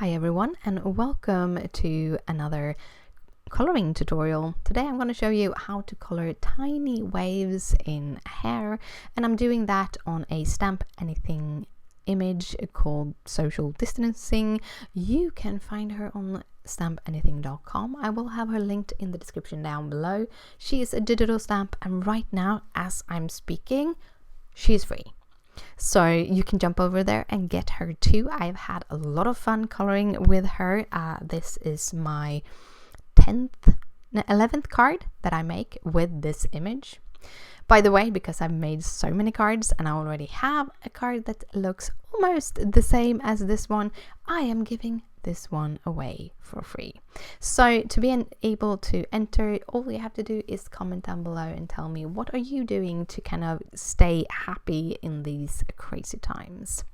Hi everyone, and welcome to another coloring tutorial. Today I'm going to show you how to color tiny waves in hair, and I'm doing that on a Stamp Anything image called Social Distancing. You can find her on stampanything.com. I will have her linked in the description down below. She is a digital stamp, and right now as I'm speaking, she is free. So you can jump over there and get her too. I've had a lot of fun coloring with her. This is my 11th card that I make with this image. By the way, because I've made so many cards and I already have a card that looks almost the same as this one, I am giving this one away for free. So to be able to enter, all you have to do is comment down below and tell me what are you doing to kind of stay happy in these crazy times.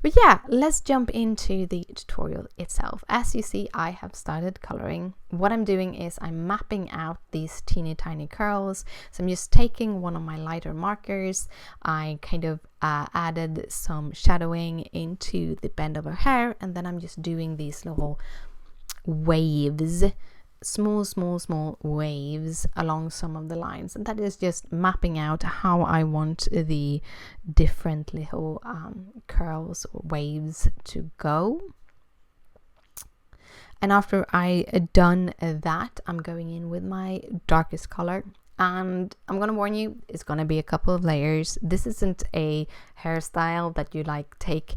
But yeah, let's jump into the tutorial itself. As you see, I have started coloring. What I'm doing is I'm mapping out these teeny tiny curls. So I'm just taking one of my lighter markers. I kind of added some shadowing into the bend of her hair, and then I'm just doing these little waves, small waves along some of the lines, and that is just mapping out how I want the different little curls or waves to go. And after I done that, I'm going in with my darkest color, and I'm gonna warn you, it's gonna be a couple of layers. This isn't a hairstyle that you like take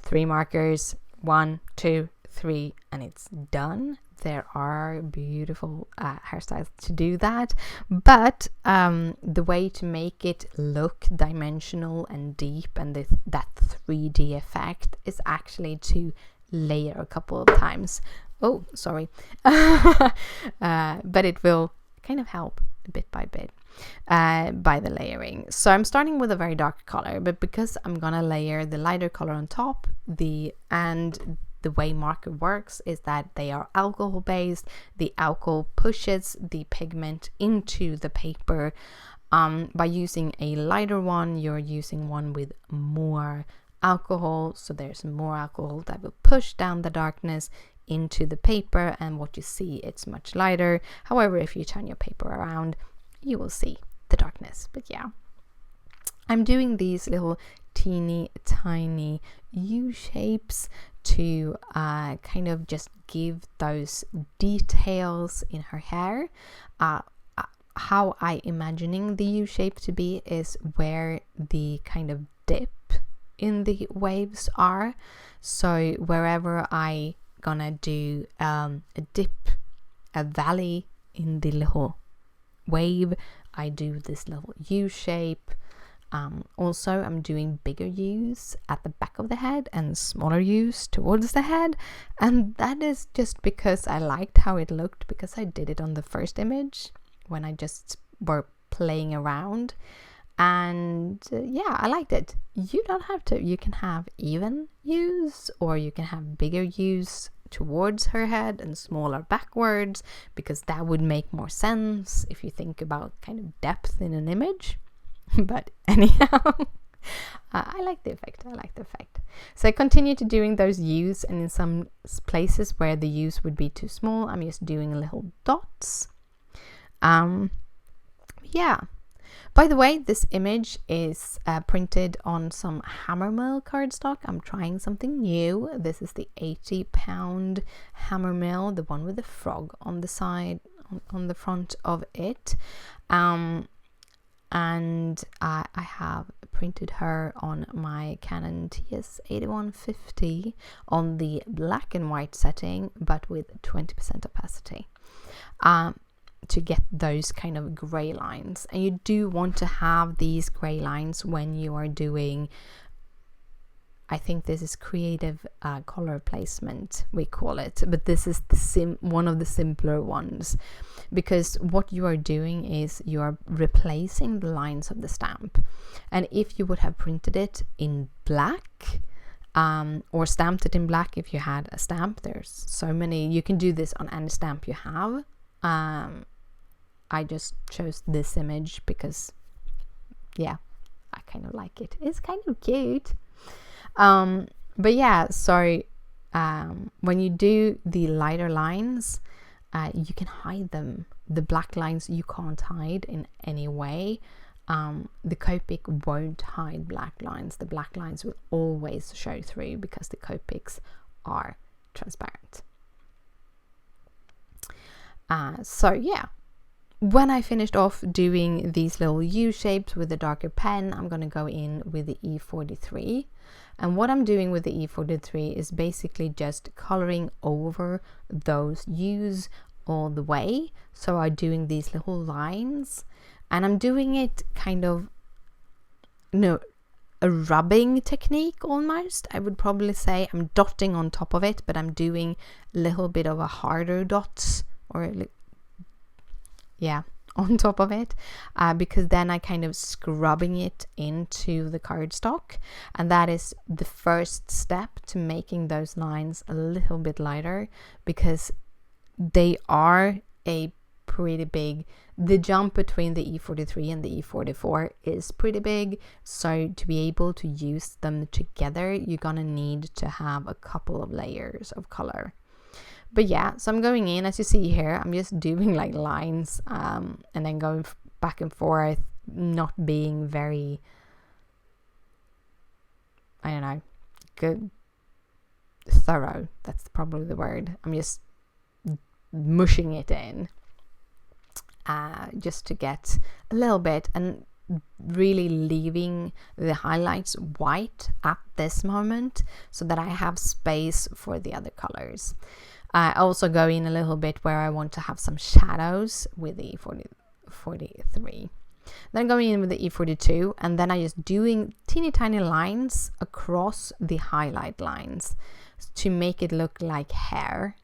3 markers, 1, 2, 3, and it's done. There are beautiful hairstyles to do that, but the way to make it look dimensional and deep and that 3D effect is actually to layer a couple of times. Oh, sorry. But it will kind of help bit by bit by the layering. So I'm starting with a very dark color, but because I'm gonna layer the lighter color on top, the way marker works is that they are alcohol based. The alcohol pushes the pigment into the paper. By using a lighter one, you're using one with more alcohol, so there's more alcohol that will push down the darkness into the paper, and what you see, it's much lighter. However, if you turn your paper around, you will see the darkness. But yeah, I'm doing these little teeny tiny U shapes to kind of just give those details in her hair. How I imagining the U shape to be is where the kind of dip in the waves are. So wherever I gonna do a dip, a valley in the little wave, I do this little U shape. Also, I'm doing bigger U's at the back of the head and smaller U's towards the head, and that is just because I liked how it looked, because I did it on the first image when I just were playing around, and yeah, I liked it. You don't have to. You can have even U's, or you can have bigger U's towards her head and smaller backwards, because that would make more sense if you think about kind of depth in an image. But anyhow, I like the effect. So I continue to doing those U's, and in some places where the U's would be too small, I'm just doing little dots. Yeah. By the way, this image is printed on some Hammermill cardstock. I'm trying something new. This is the 80-pound Hammermill, the one with the frog on the side, on the front of it. And I have printed her on my Canon TS8150 on the black and white setting, but with 20% opacity, to get those kind of gray lines. And you do want to have these gray lines when you are doing, I think this is creative color placement, we call it, but this is one of the simpler ones, because what you are doing is you are replacing the lines of the stamp. And if you would have printed it in black, or stamped it in black if you had a stamp, there's so many, you can do this on any stamp you have. I just chose this image because, yeah, I kind of like it. It's kind of cute. But yeah, so when you do the lighter lines, you can hide them. The black lines you can't hide in any way. The Copic won't hide black lines. The black lines will always show through because the Copics are transparent. So yeah, when I finished off doing these little U shapes with the darker pen, I'm going to go in with the E43. And what I'm doing with the E43 is basically just coloring over those U's all the way. So I'm doing these little lines, and I'm doing it kind of, a rubbing technique almost. I would probably say I'm dotting on top of it, but I'm doing a little bit of a harder dots, or on top of it, because then I kind of scrubbing it into the cardstock, and that is the first step to making those lines a little bit lighter, because they are a pretty big, the jump between the E43 and the E44 is pretty big, so to be able to use them together, you're gonna need to have a couple of layers of color. But yeah, so I'm going in, as you see here, I'm just doing like lines, and then going back and forth, not being very, I don't know, good, thorough. That's probably the word. I'm just mushing it in, just to get a little bit, and really leaving the highlights white at this moment so that I have space for the other colors. I also go in a little bit where I want to have some shadows with the E43. Then going in with the E42, and then I just doing teeny tiny lines across the highlight lines to make it look like hair.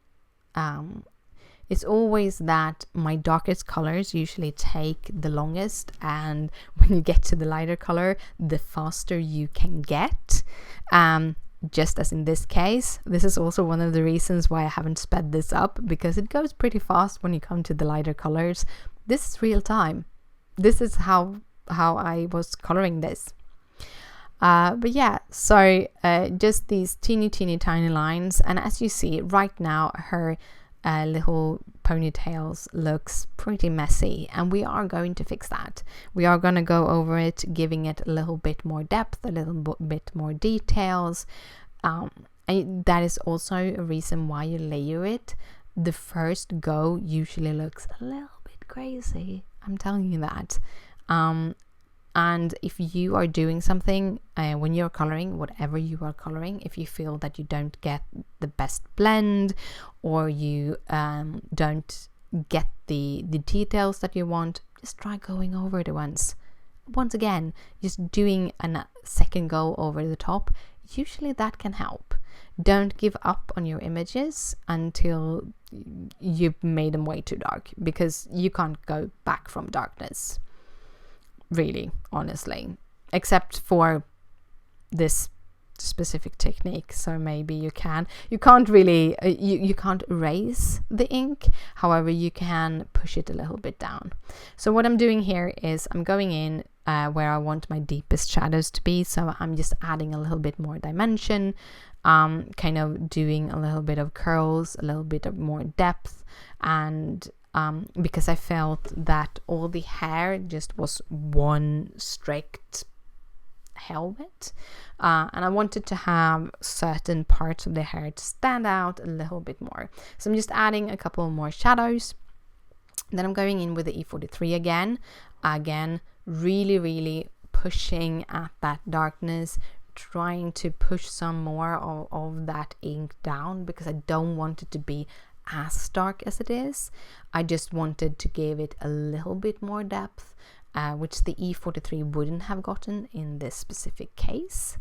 It's always that my darkest colors usually take the longest, and when you get to the lighter color, the faster you can get. Just as in this case, this is also one of the reasons why I haven't sped this up, because it goes pretty fast when you come to the lighter colors. This is real time. This is how I was coloring this. But yeah, so just these teeny tiny lines, and as you see right now, her little ponytails looks pretty messy, and we are going to fix that. We are going to go over it, giving it a little bit more depth, a little bit more details, and that is also a reason why you layer it. The first go usually looks a little bit crazy, I'm telling you that. And if you are doing something when you're coloring, whatever you are coloring, if you feel that you don't get the best blend, or you don't get the details that you want, just try going over it once again, just doing a second go over the top. Usually that can help. Don't give up on your images until you've made them way too dark, because you can't go back from darkness, really, honestly, except for this specific technique. So maybe you can't really you can't erase the ink, however you can push it a little bit down. So what I'm doing here is I'm going in where I want my deepest shadows to be, so I'm just adding a little bit more dimension, kind of doing a little bit of curls, a little bit of more depth, and because I felt that all the hair just was one strict helmet, and I wanted to have certain parts of the hair to stand out a little bit more. So I'm just adding a couple more shadows. Then I'm going in with the E43 again, really pushing at that darkness, trying to push some more of that ink down, because I don't want it to be as dark as it is. I just wanted to give it a little bit more depth, which the E43 wouldn't have gotten in this specific case.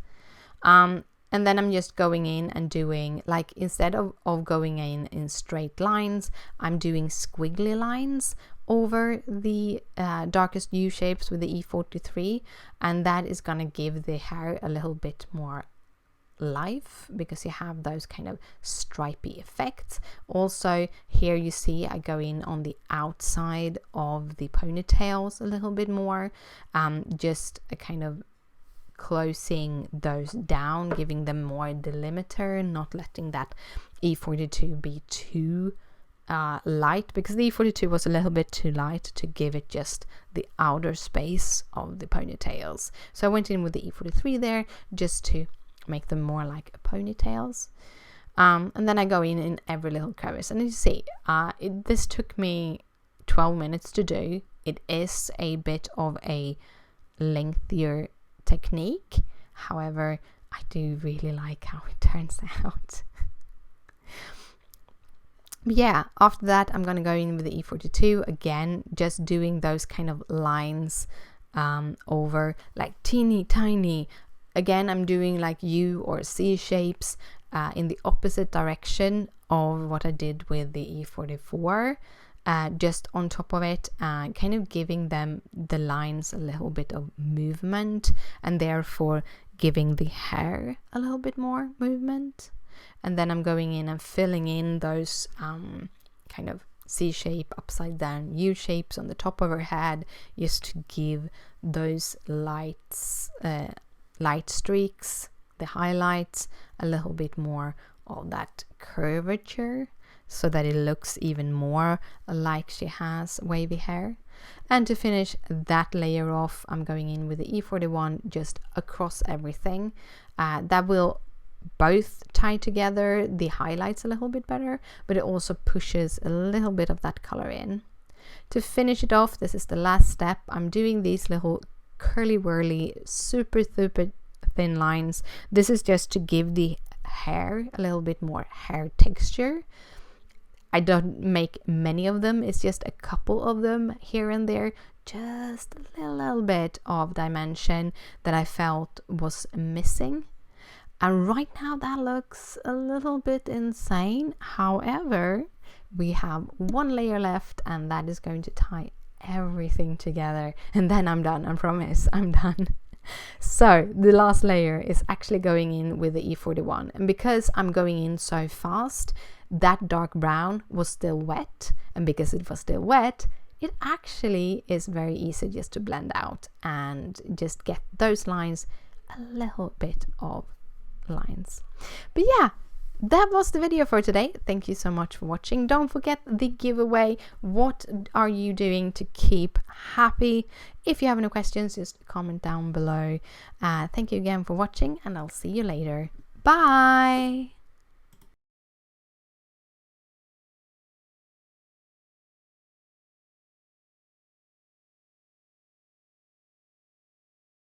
And then I'm just going in and doing, like, instead of going in straight lines, I'm doing squiggly lines over the darkest U shapes with the E43, and that is gonna give the hair a little bit more life, because you have those kind of stripy effects. Also here you see I go in on the outside of the ponytails a little bit more, just a kind of closing those down, giving them more delimiter, not letting that E42 be too light, because the E42 was a little bit too light to give it just the outer space of the ponytails. So I went in with the E43 there just to make them more like ponytails. And then I go in every little crevice, and you see this took me 12 minutes to do. It is a bit of a lengthier technique, however I do really like how it turns out. Yeah, after that I'm gonna go in with the E42 again, just doing those kind of lines over like teeny tiny. Again, I'm doing like U or C shapes in the opposite direction of what I did with the E44, just on top of it, kind of giving them the lines a little bit of movement, and therefore giving the hair a little bit more movement. And then I'm going in and filling in those kind of C shape, upside down U shapes on the top of her head, just to give those lights, light streaks, the highlights, a little bit more of that curvature, so that it looks even more like she has wavy hair. And to finish that layer off, I'm going in with the E41 just across everything. That will both tie together the highlights a little bit better, but it also pushes a little bit of that color in. To finish it off, this is the last step. I'm doing these little curly whirly, super thin lines. This is just to give the hair a little bit more hair texture. I don't make many of them, it's just a couple of them here and there, just a little bit of dimension that I felt was missing. And right now that looks a little bit insane. However, we have one layer left, and that is going to tie everything together, and then I'm done. I promise, I'm done. So the last layer is actually going in with the E41, and because I'm going in so fast, that dark brown was still wet, and because it was still wet, it actually is very easy just to blend out and just get those lines, a little bit of lines. But yeah, that was the video for today. Thank you so much for watching. Don't forget the giveaway. What are you doing to keep happy? If you have any questions, just comment down below. Thank you again for watching, and I'll see you later. Bye.